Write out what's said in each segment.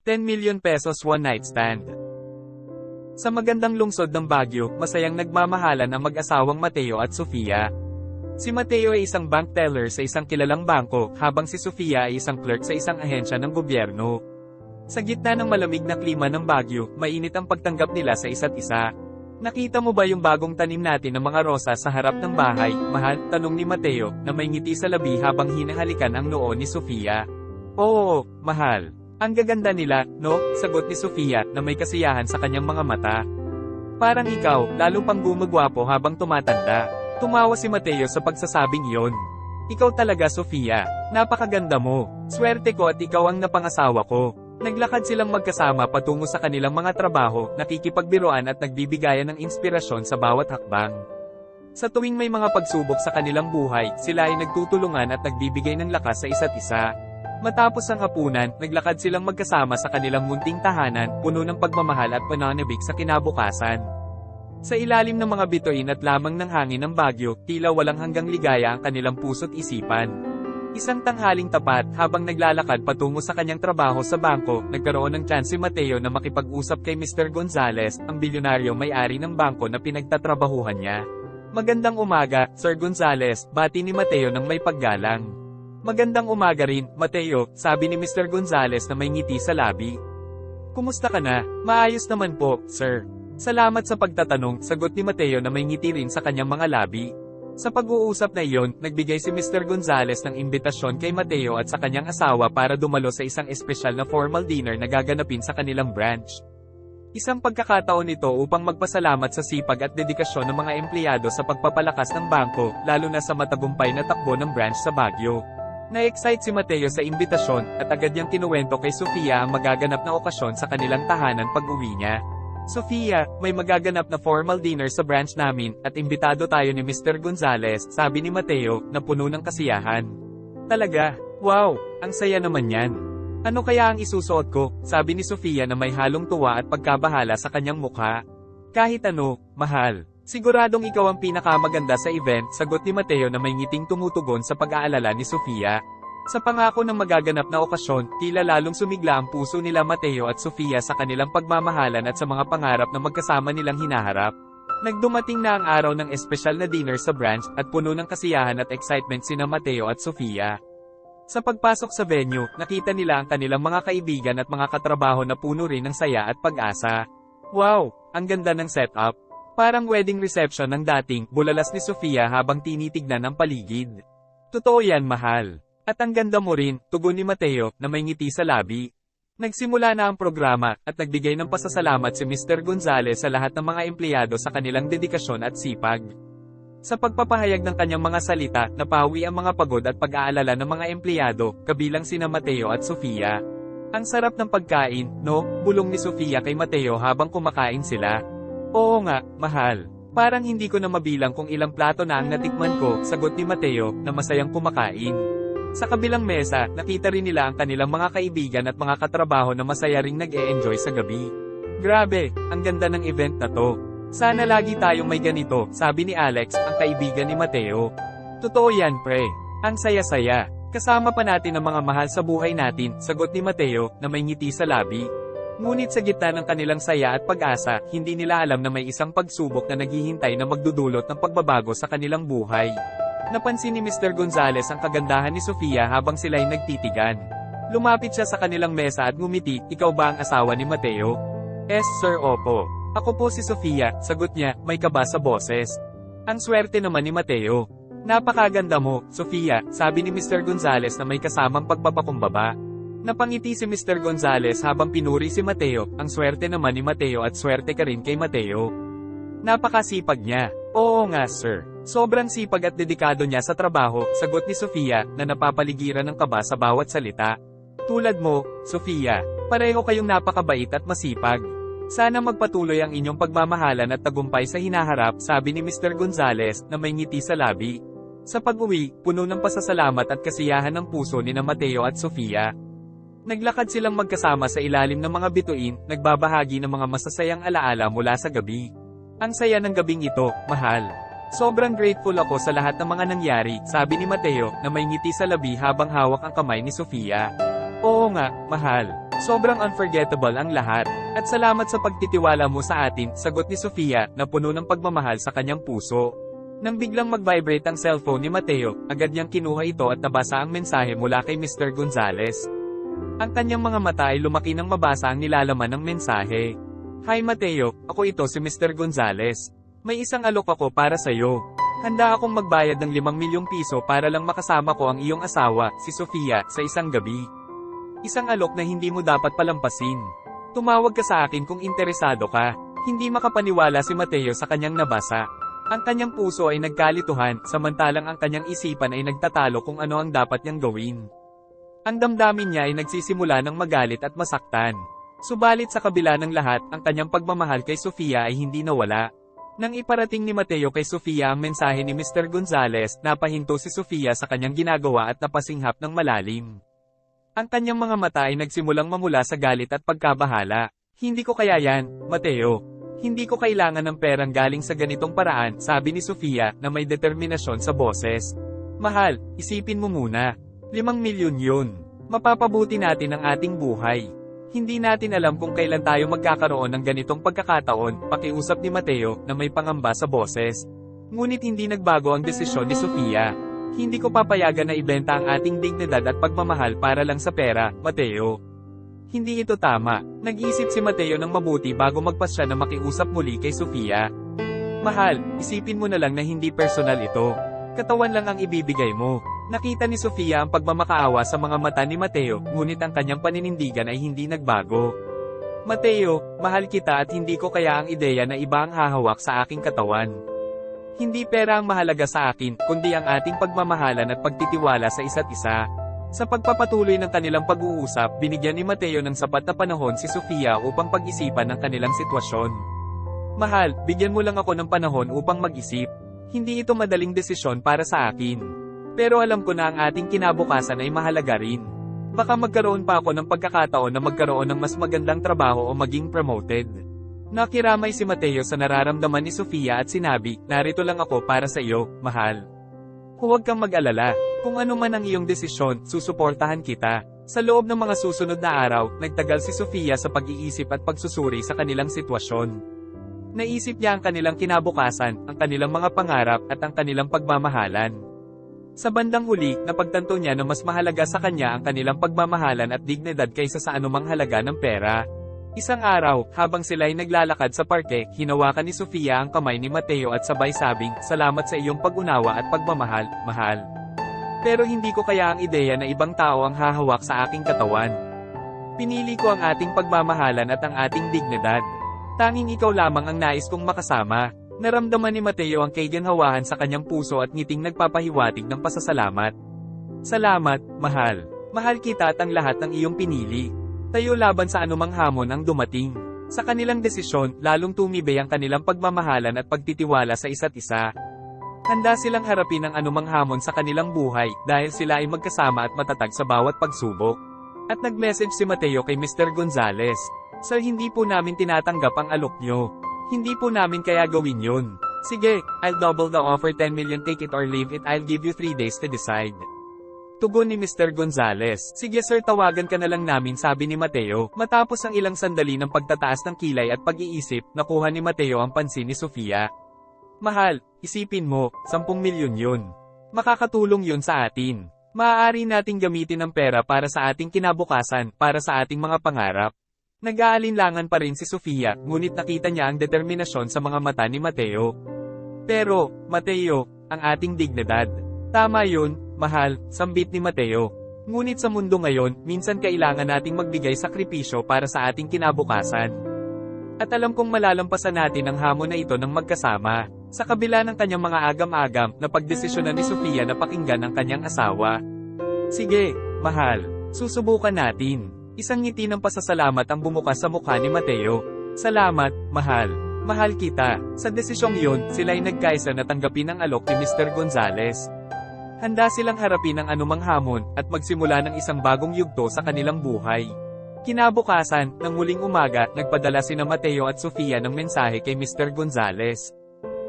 10 million pesos one night stand. Sa magandang lungsod ng Baguio, masayang nagmamahalan ang mag-asawang Mateo at Sofia. Si Mateo ay isang bank teller sa isang kilalang bangko, habang si Sofia ay isang clerk sa isang ahensya ng gobyerno. Sa gitna ng malamig na klima ng Baguio, mainit ang pagtanggap nila sa isa't isa. "Nakita mo ba yung bagong tanim natin ng mga rosa sa harap ng bahay, mahal?" tanong ni Mateo, na may ngiti sa labi habang hinahalikan ang noo ni Sofia. "Oo, mahal. Ang gaganda nila, no?" sagot ni Sofia, na may kasiyahan sa kanyang mga mata. "Parang ikaw, lalo pang gumagwapo habang tumatanda." Tumawa si Mateo sa pagsasabing iyon. "Ikaw talaga, Sofia. Napakaganda mo. Swerte ko at ikaw ang napangasawa ko." Naglakad silang magkasama patungo sa kanilang mga trabaho, nakikipagbiruan at nagbibigayan ng inspirasyon sa bawat hakbang. Sa tuwing may mga pagsubok sa kanilang buhay, sila ay nagtutulungan at nagbibigay ng lakas sa isa't isa. Matapos ang hapunan, naglakad silang magkasama sa kanilang munting tahanan, puno ng pagmamahal at pananabik sa kinabukasan. Sa ilalim ng mga bituin at lamang ng hangin ng Baguio, tila walang hanggang ligaya ang kanilang puso't isipan. Isang tanghaling tapat, habang naglalakad patungo sa kanyang trabaho sa bangko, nagkaroon ng chance si Mateo na makipag-usap kay Mr. Gonzales, ang bilyonaryo may-ari ng bangko na pinagtatrabahuhan niya. "Magandang umaga, Sir Gonzales," bati ni Mateo nang may paggalang. "Magandang umaga rin, Mateo," sabi ni Mr. Gonzales na may ngiti sa labi. "Kumusta ka na?" "Maayos naman po, sir." "Salamat sa pagtatanong," sagot ni Mateo na may ngiti rin sa kanyang mga labi. Sa pag-uusap na iyon, nagbigay si Mr. Gonzales ng imbitasyon kay Mateo at sa kanyang asawa para dumalo sa isang espesyal na formal dinner na gaganapin sa kanilang branch. Isang pagkakataon ito upang magpasalamat sa sipag at dedikasyon ng mga empleyado sa pagpapalakas ng bangko, lalo na sa matagumpay na takbo ng branch sa Baguio. Na-excite si Mateo sa imbitasyon, at agad niyang kinuwento kay Sofia ang magaganap na okasyon sa kanilang tahanan pag-uwi niya. "Sofia, may magaganap na formal dinner sa branch namin, at imbitado tayo ni Mr. Gonzales," sabi ni Mateo, na puno ng kasiyahan. "Talaga? Wow, ang saya naman yan. Ano kaya ang isusuot ko?" sabi ni Sofia na may halong tuwa at pagkabahala sa kanyang mukha. "Kahit ano, mahal. Siguradong ikaw ang pinakamaganda sa event," sagot ni Mateo na may ngiting tumutugon sa pag-aalala ni Sofia. Sa pangako ng magaganap na okasyon, tila lalong sumigla ang puso nila Mateo at Sofia sa kanilang pagmamahalan at sa mga pangarap na magkasama nilang hinaharap. Nagdumating na ang araw ng espesyal na dinner sa branch, at puno ng kasiyahan at excitement sina Mateo at Sofia. Sa pagpasok sa venue, nakita nila ang kanilang mga kaibigan at mga katrabaho na puno rin ng saya at pag-asa. "Wow, ang ganda ng setup. Parang wedding reception ng dating," bulalas ni Sofia habang tinitignan ang paligid. "Totoo yan, mahal. At ang ganda mo rin," tugon ni Mateo, na may ngiti sa labi. Nagsimula na ang programa, at nagbigay ng pasasalamat si Mr. Gonzales sa lahat ng mga empleyado sa kanilang dedikasyon at sipag. Sa pagpapahayag ng kanyang mga salita, napawi ang mga pagod at pag-aalala ng mga empleyado, kabilang sina Mateo at Sofia. "Ang sarap ng pagkain, no?" bulong ni Sofia kay Mateo habang kumakain sila. "Oo nga, mahal. Parang hindi ko na mabilang kung ilang plato na ang natikman ko," sagot ni Mateo, na masayang kumakain. Sa kabilang mesa, nakita rin nila ang kanilang mga kaibigan at mga katrabaho na masaya ring nag-e-enjoy sa gabi. "Grabe, ang ganda ng event na to. Sana lagi tayong may ganito," sabi ni Alex, ang kaibigan ni Mateo. "Totoo yan, pre. Ang saya-saya. Kasama pa natin ang mga mahal sa buhay natin," sagot ni Mateo, na may ngiti sa labi. Ngunit sa gitna ng kanilang saya at pag-asa, hindi nila alam na may isang pagsubok na naghihintay na magdudulot ng pagbabago sa kanilang buhay. Napansin ni Mr. Gonzales ang kagandahan ni Sofia habang sila'y nagtitigan. Lumapit siya sa kanilang mesa at ngumiti. "Ikaw ba ang asawa ni Mateo?" "Yes, sir, opo. Ako po si Sofia," sagot niya, may kaba sa boses. "Ang swerte naman ni Mateo." "Napakaganda mo, Sofia," sabi ni Mr. Gonzales na may kasamang pagpapakumbaba. Napangiti si Mr. Gonzales habang pinuri si Mateo. "Ang swerte naman ni Mateo at swerte ka rin kay Mateo. Napakasipag niya." "Oo nga, sir. Sobrang sipag at dedikado niya sa trabaho," sagot ni Sofia, na napapaligiran ng kaba sa bawat salita. "Tulad mo, Sofia. Pareho kayong napakabait at masipag. Sana magpatuloy ang inyong pagmamahalan at tagumpay sa hinaharap," sabi ni Mr. Gonzales, na may ngiti sa labi. Sa pag-uwi, puno ng pasasalamat at kasiyahan ng puso ni Mateo at Sofia. Naglakad silang magkasama sa ilalim ng mga bituin, nagbabahagi ng mga masasayang alaala mula sa gabi. "Ang saya ng gabing ito, mahal. Sobrang grateful ako sa lahat ng mga nangyari," sabi ni Mateo, na may ngiti sa labi habang hawak ang kamay ni Sofia. "Oo nga, mahal. Sobrang unforgettable ang lahat. At salamat sa pagtitiwala mo sa atin, sagot ni Sofia, na puno ng pagmamahal sa kanyang puso. Nang biglang mag-vibrate ang cellphone ni Mateo, agad niyang kinuha ito at nabasa ang mensahe mula kay Mr. Gonzales. Ang kanyang mga mata ay lumaki nang mabasa ang nilalaman ng mensahe. Hi Mateo, ako ito si Mr. Gonzales. May isang alok ako para sa iyo. Handa akong magbayad ng 5 milyong piso para lang makasama ko ang iyong asawa, si Sofia, sa isang gabi. Isang alok na hindi mo dapat palampasin. Tumawag ka sa akin kung interesado ka. Hindi makapaniwala si Mateo sa kanyang nabasa. Ang kanyang puso ay nagkalituhan, samantalang ang kanyang isipan ay nagtatalo kung ano ang dapat niyang gawin. Ang damdamin niya ay nagsisimula ng magalit at masaktan. Subalit sa kabila ng lahat, ang kanyang pagmamahal kay Sofia ay hindi nawala. Nang iparating ni Mateo kay Sofia ang mensahe ni Mr. Gonzales, napahinto si Sofia sa kanyang ginagawa at napasinghap ng malalim. Ang kanyang mga mata ay nagsimulang mamula sa galit at pagkabahala. Hindi ko kaya yan, Mateo. Hindi ko kailangan ng perang galing sa ganitong paraan, sabi ni Sofia, na may determinasyon sa boses. Mahal, isipin mo muna. 5 milyon yun. Mapapabuti natin ang ating buhay. Hindi natin alam kung kailan tayo magkakaroon ng ganitong pagkakataon, pakiusap ni Mateo, na may pangamba sa boses. Ngunit hindi nagbago ang desisyon ni Sofia. Hindi ko papayagan na ibenta ang ating dignidad at pagmamahal para lang sa pera, Mateo. Hindi ito tama. Nag-isip si Mateo ng mabuti bago magpasya na makiusap muli kay Sofia. Mahal, isipin mo na lang na hindi personal ito. Katawan lang ang ibibigay mo. Nakita ni Sofia ang pagmamakaawa sa mga mata ni Mateo, ngunit ang kanyang paninindigan ay hindi nagbago. Mateo, mahal kita at hindi ko kaya ang ideya na iba ang hahawak sa aking katawan. Hindi pera ang mahalaga sa akin, kundi ang ating pagmamahalan at pagtitiwala sa isa't isa. Sa pagpapatuloy ng kanilang pag-uusap, binigyan ni Mateo ng sapat na panahon si Sofia upang pag-isipan ang kanilang sitwasyon. Mahal, bigyan mo lang ako ng panahon upang mag-isip. Hindi ito madaling desisyon para sa akin. Pero alam ko na ang ating kinabukasan ay mahalaga rin. Baka magkaroon pa ako ng pagkakataon na magkaroon ng mas magandang trabaho o maging promoted. Nakiramay si Mateo sa nararamdaman ni Sofia at sinabi, narito lang ako para sa iyo, mahal. Huwag kang mag-alala. Kung ano man ang iyong desisyon, susuportahan kita. Sa loob ng mga susunod na araw, nagtagal si Sofia sa pag-iisip at pagsusuri sa kanilang sitwasyon. Naisip niya ang kanilang kinabukasan, ang kanilang mga pangarap at ang kanilang pagmamahalan. Sa bandang huli, napagtanto niya na mas mahalaga sa kanya ang kanilang pagmamahalan at dignidad kaysa sa anumang halaga ng pera. Isang araw, habang sila ay naglalakad sa parke, hinawakan ni Sofia ang kamay ni Mateo at sabay sabing, salamat sa iyong pag-unawa at pagmamahal, mahal. Pero hindi ko kaya ang ideya na ibang tao ang hahawak sa aking katawan. Pinili ko ang ating pagmamahalan at ang ating dignidad. Tanging ikaw lamang ang nais kong makasama. Naramdaman ni Mateo ang kaginhawahan sa kanyang puso at ngiting nagpapahiwatig ng pasasalamat. Salamat, mahal. Mahal kita at ang lahat ng iyong pinili. Tayo laban sa anumang hamon ang dumating. Sa kanilang desisyon, lalong tumibay ang kanilang pagmamahalan at pagtitiwala sa isa't isa. Handa silang harapin ang anumang hamon sa kanilang buhay dahil sila ay magkasama at matatag sa bawat pagsubok. At nag-message si Mateo kay Mr. Gonzales. Sir, hindi po namin tinatanggap ang alok nyo. Hindi po namin kaya gawin yun. Sige, I'll double the offer, 10 million, take it or leave it, I'll give you 3 days to decide. Tugon ni Mr. Gonzales. Sige sir, tawagan ka na lang namin, sabi ni Mateo. Matapos ang ilang sandali ng pagtataas ng kilay at pag-iisip, nakuha ni Mateo ang pansin ni Sofia. Mahal, isipin mo, 10 milyon yun. Makakatulong yun sa atin. Maaari nating gamitin ang pera para sa ating kinabukasan, para sa ating mga pangarap. Nag-aalinlangan pa rin si Sofia, ngunit nakita niya ang determinasyon sa mga mata ni Mateo. Pero, Mateo, ang ating dignidad. Tama yun, mahal, sambit ni Mateo. Ngunit sa mundo ngayon, minsan kailangan nating magbigay sakripisyo para sa ating kinabukasan. At alam kong malalampasan natin ang hamon na ito ng magkasama. Sa kabila ng kanyang mga agam-agam, napagdesisyonan ni Sofia na pakinggan ang kanyang asawa. Sige, mahal, susubukan natin. Isang ngiti ng pasasalamat ang bumukas sa mukha ni Mateo. Salamat, mahal. Mahal kita. Sa desisyong yun, sila'y nagkaisa na tanggapin ang alok ni Mr. Gonzales. Handa silang harapin ang anumang hamon, at magsimula ng isang bagong yugto sa kanilang buhay. Kinabukasan, ng muling umaga, nagpadala sina Mateo at Sofia ng mensahe kay Mr. Gonzales.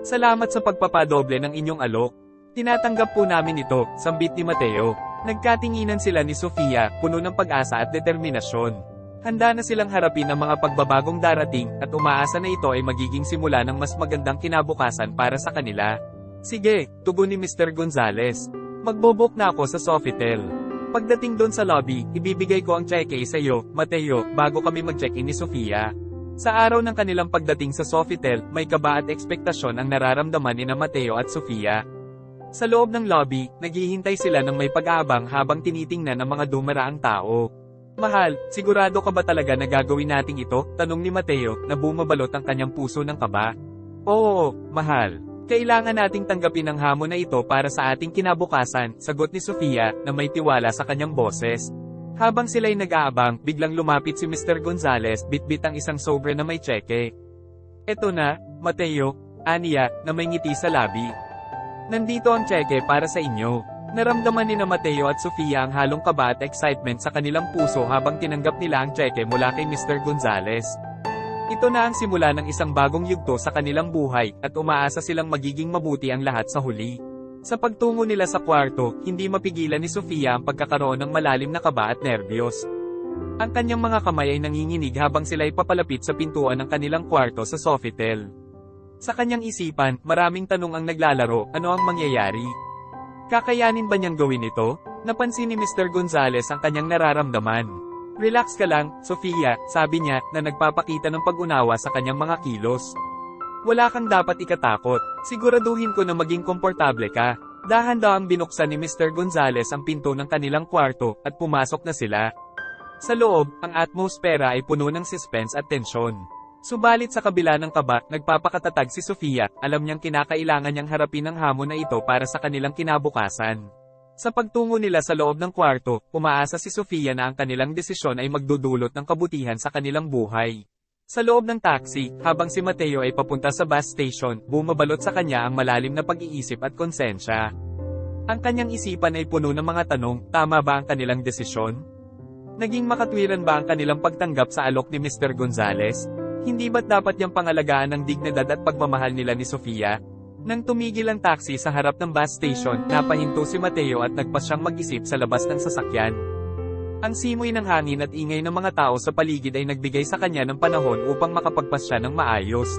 Salamat sa pagpapadoble ng inyong alok. Tinatanggap po namin ito, sambit ni Mateo. Nagkatinginan sila ni Sofia, puno ng pag-asa at determinasyon. Handa na silang harapin ang mga pagbabagong darating at umaasa na ito ay magiging simula ng mas magandang kinabukasan para sa kanila. Sige, tugon ni Mr. Gonzales. Magbobook na ako sa Sofitel. Pagdating doon sa lobby, ibibigay ko ang cheque sa iyo, Mateo, bago kami mag-check-in ni Sofia. Sa araw ng kanilang pagdating sa Sofitel, may kaba at ekspektasyon ang nararamdaman ni Mateo at Sofia. Sa loob ng lobby, naghihintay sila ng may pag-aabang habang tinitingnan ang mga dumaraang tao. Mahal, sigurado ka ba talaga na gagawin nating ito? Tanong ni Mateo, na bumabalot ang kanyang puso ng kaba. Oo, mahal. Kailangan nating tanggapin ang hamon na ito para sa ating kinabukasan, sagot ni Sofia, na may tiwala sa kanyang boses. Habang sila'y nag-aabang, biglang lumapit si Mr. Gonzales, bitbit ang isang sobre na may tseke. Eto na, Mateo, aniya, na may ngiti sa labi. Nandito ang tseke para sa inyo. Naramdaman ni Mateo at Sofia ang halong kaba at excitement sa kanilang puso habang tinanggap nila ang tseke mula kay Mr. Gonzales. Ito na ang simula ng isang bagong yugto sa kanilang buhay, at umaasa silang magiging mabuti ang lahat sa huli. Sa pagtungo nila sa kwarto, hindi mapigilan ni Sofia ang pagkakaroon ng malalim na kaba at nerbiyos. Ang kanyang mga kamay ay nanginginig habang sila'y papalapit sa pintuan ng kanilang kwarto sa Sofitel. Sa kanyang isipan, maraming tanong ang naglalaro, ano ang mangyayari? Kakayanin ba niyang gawin ito? Napansin ni Mr. Gonzales ang kanyang nararamdaman. Relax ka lang, Sofia, sabi niya, na nagpapakita ng pag-unawa sa kanyang mga kilos. Wala kang dapat ikatakot, siguraduhin ko na maging komportable ka. Dahan-dahang binuksan ni Mr. Gonzales ang pinto ng kanilang kwarto, at pumasok na sila. Sa loob, ang atmosfera ay puno ng suspense at tensyon. Subalit sa kabila ng kaba, nagpapakatatag si Sofia, alam niyang kinakailangan niyang harapin ang hamon na ito para sa kanilang kinabukasan. Sa pagtungo nila sa loob ng kwarto, umaasa si Sofia na ang kanilang desisyon ay magdudulot ng kabutihan sa kanilang buhay. Sa loob ng taxi, habang si Mateo ay papunta sa bus station, bumabalot sa kanya ang malalim na pag-iisip at konsensya. Ang kanyang isipan ay puno ng mga tanong, tama ba ang kanilang desisyon? Naging makatwiran ba ang kanilang pagtanggap sa alok ni Mr. Gonzales? Hindi ba't dapat niyang pangalagaan ng dignidad at pagmamahal nila ni Sofia? Nang tumigil ang taxi sa harap ng bus station, napahinto si Mateo at nagpas siyang mag-isip sa labas ng sasakyan. Ang simoy ng hangin at ingay ng mga tao sa paligid ay nagbigay sa kanya ng panahon upang makapagpasya ng maayos.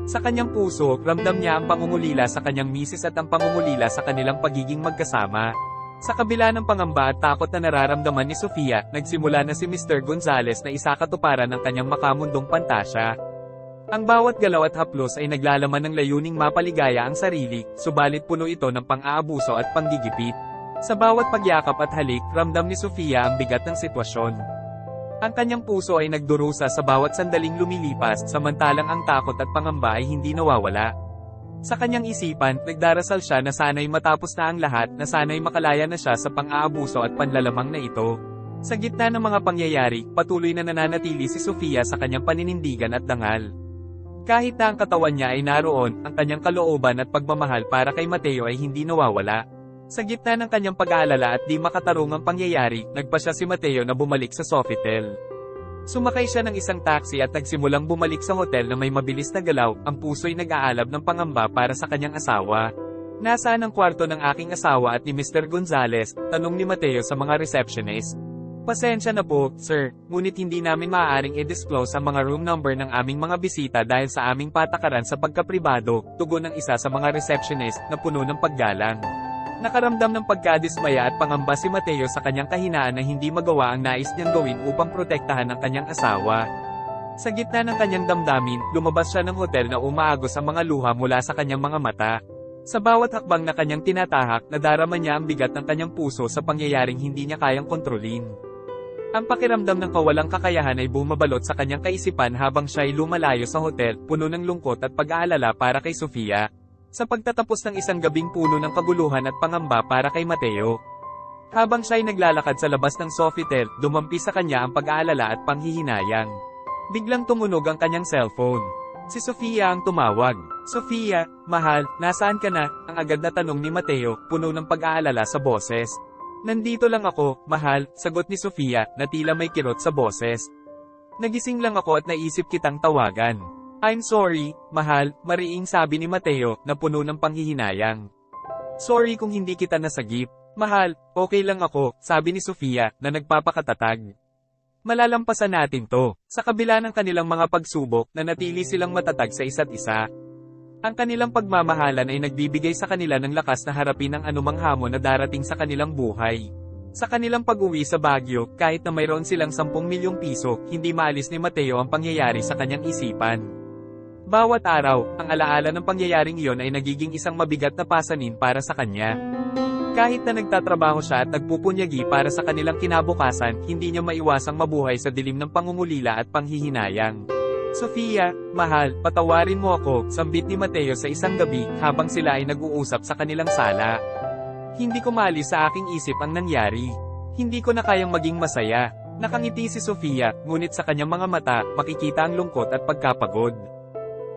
Sa kanyang puso, ramdam niya ang pangungulila sa kanyang misis at ang pangungulila sa kanilang pagiging magkasama. Sa kabila ng pangamba at takot na nararamdaman ni Sofia, nagsimula na si Mr. Gonzales na isakatuparan ng kanyang makamundong pantasya. Ang bawat galaw at haplos ay naglalaman ng layuning mapaligaya ang sarili, subalit puno ito ng pang-aabuso at panggigipit. Sa bawat pagyakap at halik, ramdam ni Sofia ang bigat ng sitwasyon. Ang kanyang puso ay nagdurusa sa bawat sandaling lumilipas, samantalang ang takot at pangamba ay hindi nawawala. Sa kanyang isipan, nagdarasal siya na sana'y matapos na ang lahat, na sana'y makalaya na siya sa pang-aabuso at panlalamang na ito. Sa gitna ng mga pangyayari, patuloy na nananatili si Sofia sa kanyang paninindigan at dangal. Kahit na ang katawan niya ay naroon, ang kanyang kalooban at pagmamahal para kay Mateo ay hindi nawawala. Sa gitna ng kanyang pag-aalala at di makatarungang pangyayari, nagpasya si Mateo na bumalik sa Sofitel. Sumakay siya ng isang taxi at nagsimulang bumalik sa hotel na may mabilis na galaw, ang puso'y nag-aalab ng pangamba para sa kanyang asawa. Nasaan ang kwarto ng aking asawa at ni Mr. Gonzales? Tanong ni Mateo sa mga receptionist. Pasensya na po, sir, ngunit hindi namin maaaring i-disclose ang mga room number ng aming mga bisita dahil sa aming patakaran sa pagkapribado, tugon ng isa sa mga receptionist na puno ng paggalang. Nakaramdam ng pagkadismaya at pangamba si Mateo sa kanyang kahinaan na hindi magawa ang nais niyang gawin upang protektahan ang kanyang asawa. Sa gitna ng kanyang damdamin, lumabas siya ng hotel na umaagos ang mga luha mula sa kanyang mga mata. Sa bawat hakbang na kanyang tinatahak, nadarama niya ang bigat ng kanyang puso sa pangyayaring hindi niya kayang kontrolin. Ang pakiramdam ng kawalang kakayahan ay bumabalot sa kanyang kaisipan habang siya ay lumalayo sa hotel, puno ng lungkot at pag-aalala para kay Sofia. Sa pagtatapos ng isang gabing puno ng kaguluhan at pangamba para kay Mateo. Habang siya ay naglalakad sa labas ng Sofitel, dumampi sa kanya ang pag-aalala at panghihinayang. Biglang tumunog ang kanyang cellphone. Si Sofia ang tumawag. Sofia, mahal, nasaan ka na? Ang agad na tanong ni Mateo, puno ng pag-aalala sa boses. Nandito lang ako, mahal, sagot ni Sofia, na tila may kirot sa boses. Nagising lang ako at naisip kitang tawagan. I'm sorry, mahal, mariing sabi ni Mateo, na puno ng panghihinayang. Sorry kung hindi kita nasagip. Mahal, okay lang ako, sabi ni Sofia, na nagpapakatatag. Malalampasan natin to. Sa kabila ng kanilang mga pagsubok, nanatili silang matatag sa isa't isa. Ang kanilang pagmamahalan ay nagbibigay sa kanila ng lakas na harapin ang anumang hamon na darating sa kanilang buhay. Sa kanilang pag-uwi sa Baguio, kahit na mayroon silang 10 milyong piso, hindi maalis ni Mateo ang pangyayari sa kanyang isipan. Bawat araw, ang alaala ng pangyayaring iyon ay nagiging isang mabigat na pasanin para sa kanya. Kahit na nagtatrabaho siya at nagpupunyagi para sa kanilang kinabukasan, hindi niya maiwasang mabuhay sa dilim ng pangungulila at panghihinayang. Sofia, mahal, patawarin mo ako, sambit ni Mateo sa isang gabi, habang sila ay nag-uusap sa kanilang sala. Hindi ko maalis sa aking isip ang nangyari. Hindi ko na kayang maging masaya. Nakangiti si Sofia, ngunit sa kanyang mga mata, makikita ang lungkot at pagkapagod.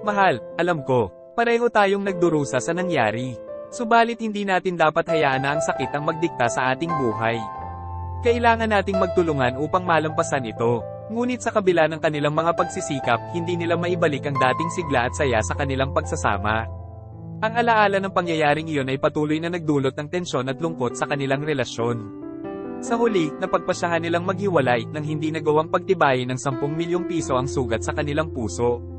Mahal, alam ko, pareho tayong nagdurusa sa nangyari. Subalit hindi natin dapat hayaan na ang sakit ang magdikta sa ating buhay. Kailangan nating magtulungan upang malampasan ito. Ngunit sa kabila ng kanilang mga pagsisikap, hindi nila maibalik ang dating sigla at saya sa kanilang pagsasama. Ang alaala ng pangyayaring iyon ay patuloy na nagdulot ng tensyon at lungkot sa kanilang relasyon. Sa huli, napagpasyahan nilang maghiwalay nang hindi nagawang pagtibayin ng 10 milyong piso ang sugat sa kanilang puso.